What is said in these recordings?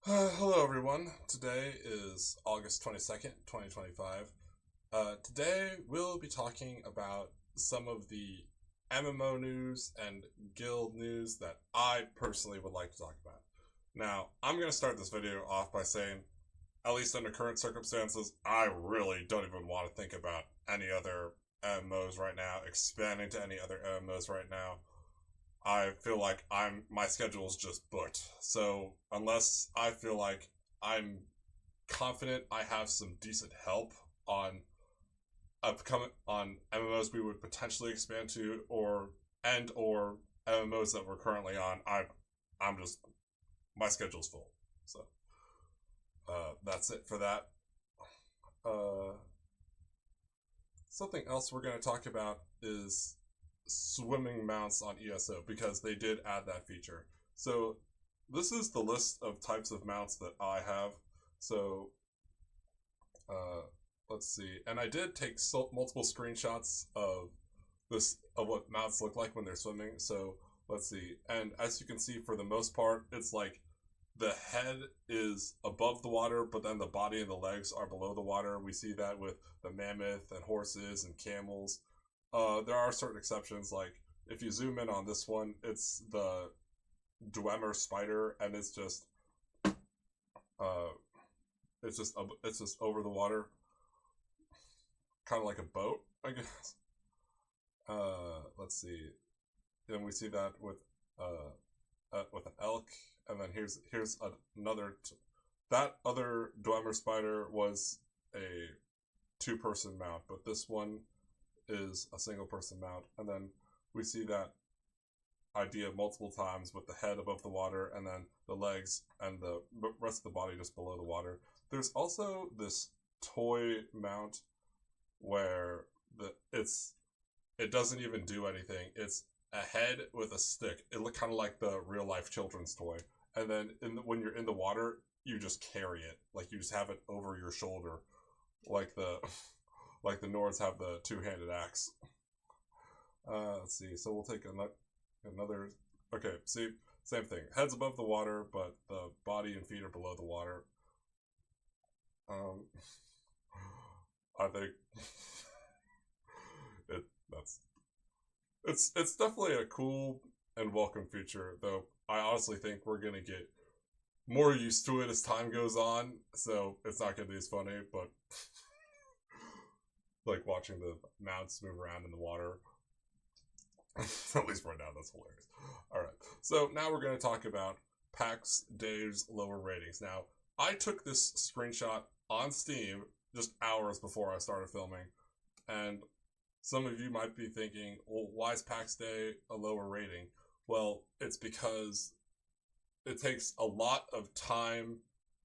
Hello, everyone. Today is August 22nd, 2025. Today, we'll be talking about some of the MMO news and guild news that I personally would like to talk about. Now, I'm going to start this video off by saying, at least under current circumstances, I really don't even want to think about any other MMOs right now, expanding to any other MMOs right now. I feel like my schedule is just booked. So unless I feel like I'm confident I have some decent help on upcoming on MMOs we would potentially expand to or MMOs that we're currently on, I'm just my schedule's full. So that's it for that. Uh, Something else we're going to talk about is swimming mounts on ESO because they did add that feature. So this is the list of types of mounts that I have. So uh, let's see, and I did take multiple screenshots of what mounts look like when they're swimming. So let's see, and as you can see, for the most part, it's like the head is above the water, but then the body and the legs are below the water. We see that with the mammoth and horses and camels. There are certain exceptions, like if you zoom in on this one, it's the Dwemer spider, and uh, it's just over the water, kind of like a boat, I guess. Let's see, and we see that with an elk, and then here's another. That other Dwemer spider was a two-person mount, but this one is a single-person mount, and then we see that idea multiple times with the head above the water and then the legs and the rest of the body just below the water. There's also this toy mount where it doesn't even do anything. It's a head with a stick. It looked kind of like the real life children's toy. And then when you're in the water, you just carry it. Like you just have it over your shoulder, like the like the Nords have the two-handed axe. Let's see. So we'll take another. Okay, see, same thing. Head's above the water, but the body and feet are below the water. Um, I think it that's it's definitely a cool and welcome feature, though. I honestly think we're gonna get more used to it as time goes on, so it's not gonna be as funny. But like watching the mounts move around in the water, at least right now, that's hilarious. All right, so now we're gonna talk about PAX Dave's lower ratings. Now, I took this screenshot on Steam just hours before I started filming, and some of you might be thinking, well, why is PAX Day a lower rating? Well, it's because it takes a lot of time,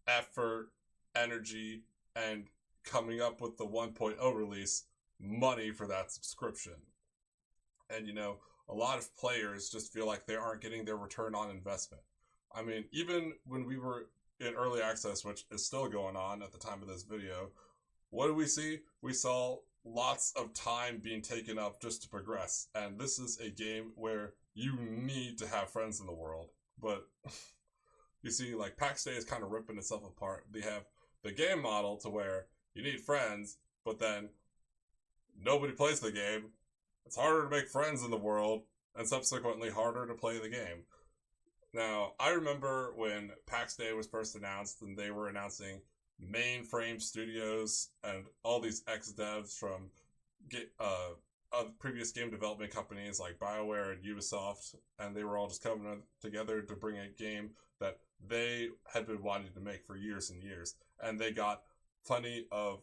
effort, energy, and coming up with the 1.0 release, money for that subscription. And a lot of players just feel like they aren't getting their return on investment. I mean, even when we were in early access, which is still going on at the time of this video, what did we see? We saw lots of time being taken up just to progress. And this is a game where you need to have friends in the world. But you see, like, PAX Day is kind of ripping itself apart. They have the game model to where you need friends, but then nobody plays the game. It's harder to make friends in the world, and subsequently harder to play the game. Now, I remember when PAX Day was first announced, and they were announcing Mainframe Studios and all these ex-devs from previous game development companies like BioWare and Ubisoft, and they were all just coming together to bring a game that they had been wanting to make for years and years. And they got plenty of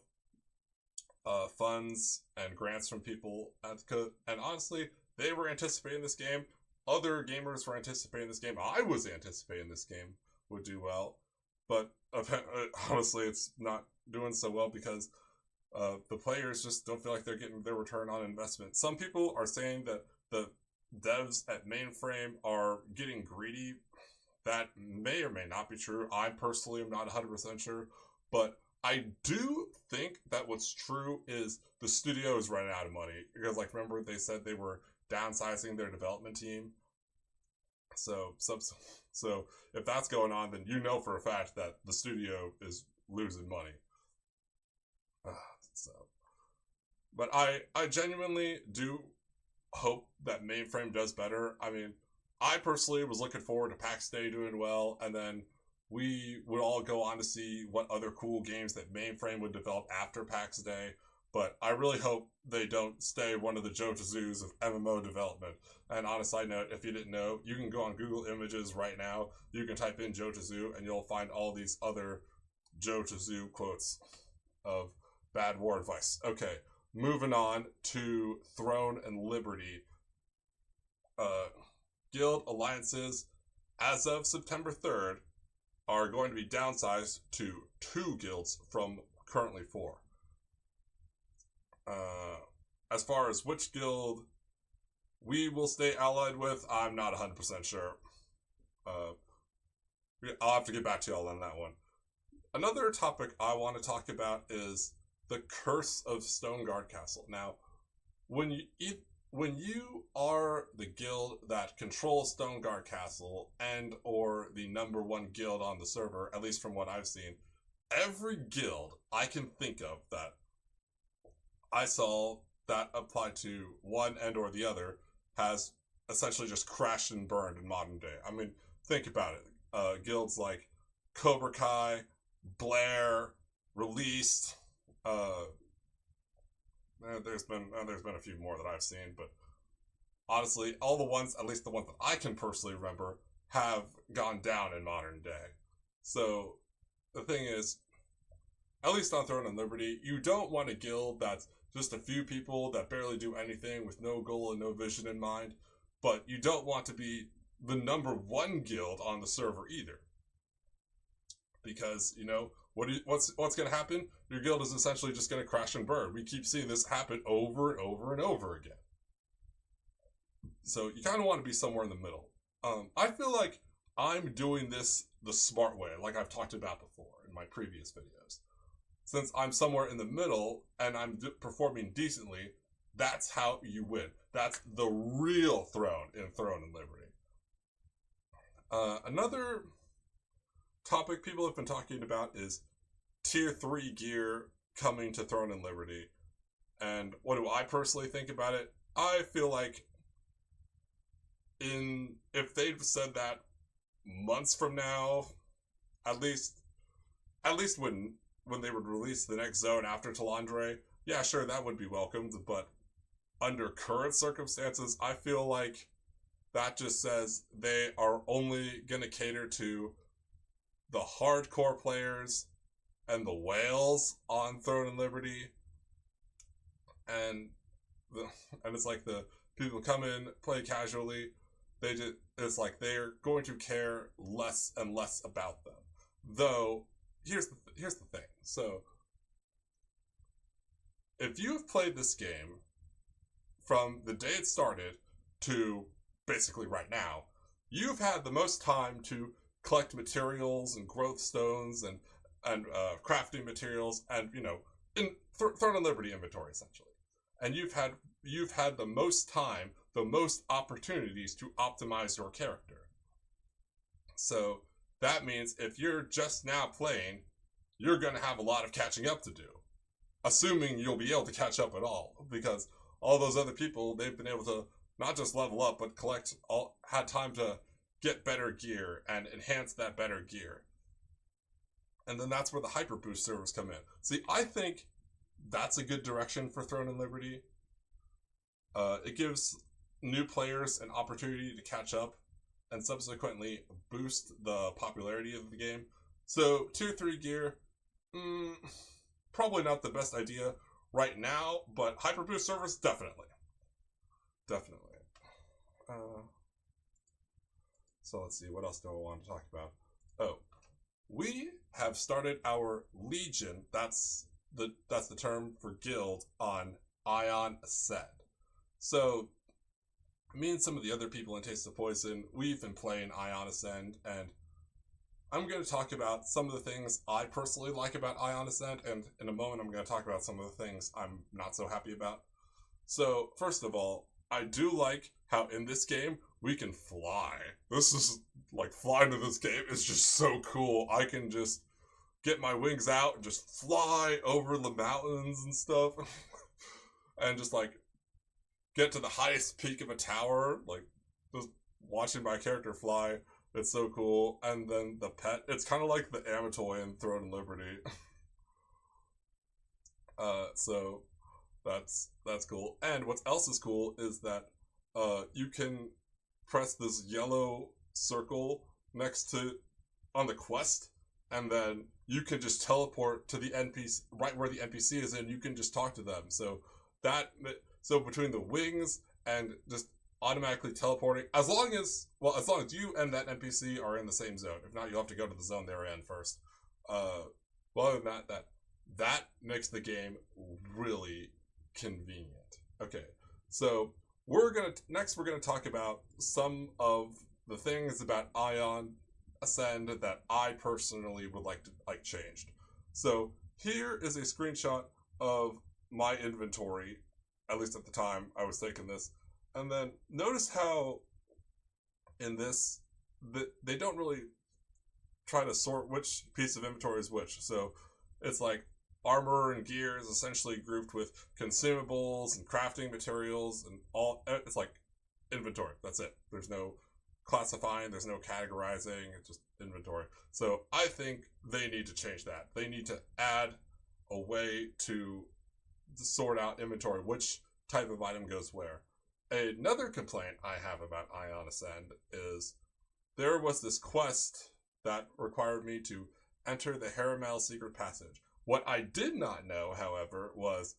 funds and grants from people. And honestly, they were anticipating this game. Other gamers were anticipating this game. I was anticipating this game would do well. But honestly, it's not doing so well because the players just don't feel like they're getting their return on investment. Some people are saying that the devs at Mainframe are getting greedy. That may or may not be true. I personally am not 100% sure. But I do think that what's true is the studio is running out of money. Because, like, remember they said they were downsizing their development team? So So if that's going on, then you know for a fact that the studio is losing money. So, but I genuinely do hope that Mainframe does better. I mean, I personally was looking forward to PAX Day doing well, and then we would all go on to see what other cool games that Mainframe would develop after PAX Day. But I really hope they don't stay one of the JoJo's of MMO development. And on a side note, if you didn't know, you can go on Google Images right now. You can type in JoJo, and you'll find all these other JoJo quotes of bad war advice. Okay, moving on to Throne and Liberty. Guild alliances, as of September 3rd, are going to be downsized to 2 guilds from currently 4. As far as which guild we will stay allied with, I'm not 100% sure. I'll have to get back to y'all on that one. Another topic I want to talk about is the Curse of Stoneguard Castle. Now, when you are the guild that controls Stoneguard Castle and or the number 1 guild on the server, at least from what I've seen, every guild I can think of that I saw that applied to one and or the other has essentially just crashed and burned in modern day. I mean, think about it. Guilds like Cobra Kai, Blair, Released. There's been a few more that I've seen, but honestly, all the ones, at least the ones that I can personally remember, have gone down in modern day. So the thing is, at least on Throne and Liberty, you don't want a guild that's just a few people that barely do anything with no goal and no vision in mind, but you don't want to be the number 1 guild on the server either. Because, what's going to happen? Your guild is essentially just going to crash and burn. We keep seeing this happen over and over and over again. So you kind of want to be somewhere in the middle. I feel like I'm doing this the smart way, like I've talked about before in my previous videos. Since I'm somewhere in the middle and I'm performing decently, that's how you win. That's the real throne in Throne and Liberty. Another topic people have been talking about is Tier 3 gear coming to Throne and Liberty. And what do I personally think about it? I feel like if they'd said that months from now, at least when they would release the next zone after Talandre, yeah, sure, that would be welcomed, but under current circumstances, I feel like that just says they are only going to cater to the hardcore players and the whales on Throne and Liberty, and it's like the people come in, play casually, it's like they're going to care less and less about them. Though, here's the thing. So, if you've played this game from the day it started to basically right now, you've had the most time to collect materials and growth stones and crafting materials and in Throne and Liberty inventory essentially, and you've had the most time, the most opportunities to optimize your character. So that means if you're just now playing, you're going to have a lot of catching up to do, assuming you'll be able to catch up at all, because all those other people, they've been able to not just level up, but had time to get better gear and enhance that better gear. And then that's where the Hyper Boost servers come in. See, I think that's a good direction for Throne and Liberty. It gives new players an opportunity to catch up and subsequently boost the popularity of the game. So, Tier 3 gear, probably not the best idea right now, but Hyper Boost servers, definitely. Definitely. So let's see, what else do I want to talk about? Oh, we have started our Legion, that's the term for guild, on Ion Ascend. So, me and some of the other people in Taste of Poison, we've been playing Ion Ascend, and I'm going to talk about some of the things I personally like about Ion Ascend, and in a moment I'm going to talk about some of the things I'm not so happy about. So, first of all, I do like how in this game we can fly. This is like flying to this game is just so cool. I can just get my wings out and just fly over the mountains and stuff. And just like get to the highest peak of a tower, like just watching my character fly. It's so cool. And then the pet, it's kind of like the Amatoy in Throne and Liberty. So that's cool. And what else is cool is that you can press this yellow circle next to on the quest, and then you can just teleport to the NPC right where the NPC is, and you can just talk to them. So between the wings and just automatically teleporting, as long as you and that NPC are in the same zone. If not, you'll have to go to the zone they're in first. Well, other than that makes the game really convenient. Okay, so we're gonna talk about some of the things about Ion Ascend that I personally would like to changed. So here is a screenshot of my inventory, at least at the time I was taking this, and then notice how in this they don't really try to sort which piece of inventory is which. So it's like armor and gear is essentially grouped with consumables and crafting materials and all. It's like inventory. That's it. There's no classifying. There's no categorizing. It's just inventory. So I think they need to change that. They need to add a way to sort out inventory, which type of item goes where. Another complaint I have about Ion Ascend is there was this quest that required me to enter the Haramel secret passage. What I did not know, however, was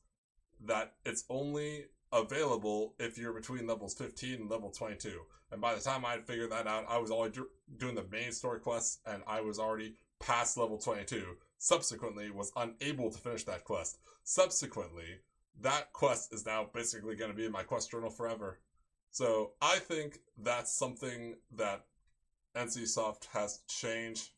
that it's only available if you're between levels 15 and level 22. And by the time I had figured that out, I was already doing the main story quests, and I was already past level 22. Subsequently, was unable to finish that quest. Subsequently, that quest is now basically going to be in my quest journal forever. So I think that's something that NCSoft has to change.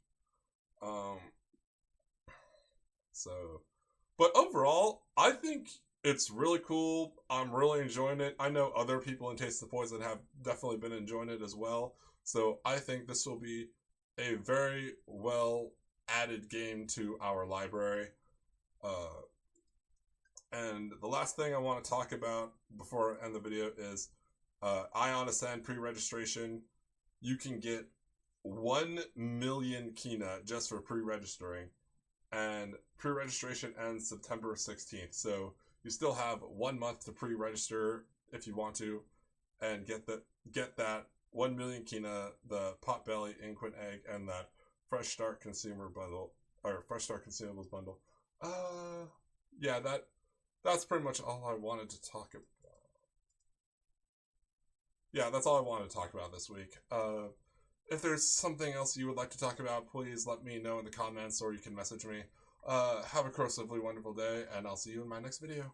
But overall, I think it's really cool. I'm really enjoying it. I know other people in Taste of Poison have definitely been enjoying it as well. So I think this will be a very well added game to our library. And the last thing I want to talk about before I end the video is Ion Ascend pre-registration. You can get 1 million Kina just for pre-registering. And pre-registration ends September 16th. So you still have 1 month to pre-register if you want to, and get that 1 million Kina, the Potbelly Inquin Egg, and that Fresh Start Consumer Bundle, or Fresh Start Consumables Bundle. Yeah, that's pretty much all I wanted to talk about. Yeah, that's all I wanted to talk about this week. If there's something else you would like to talk about, please let me know in the comments, or you can message me. Have a corrosively wonderful day, and I'll see you in my next video.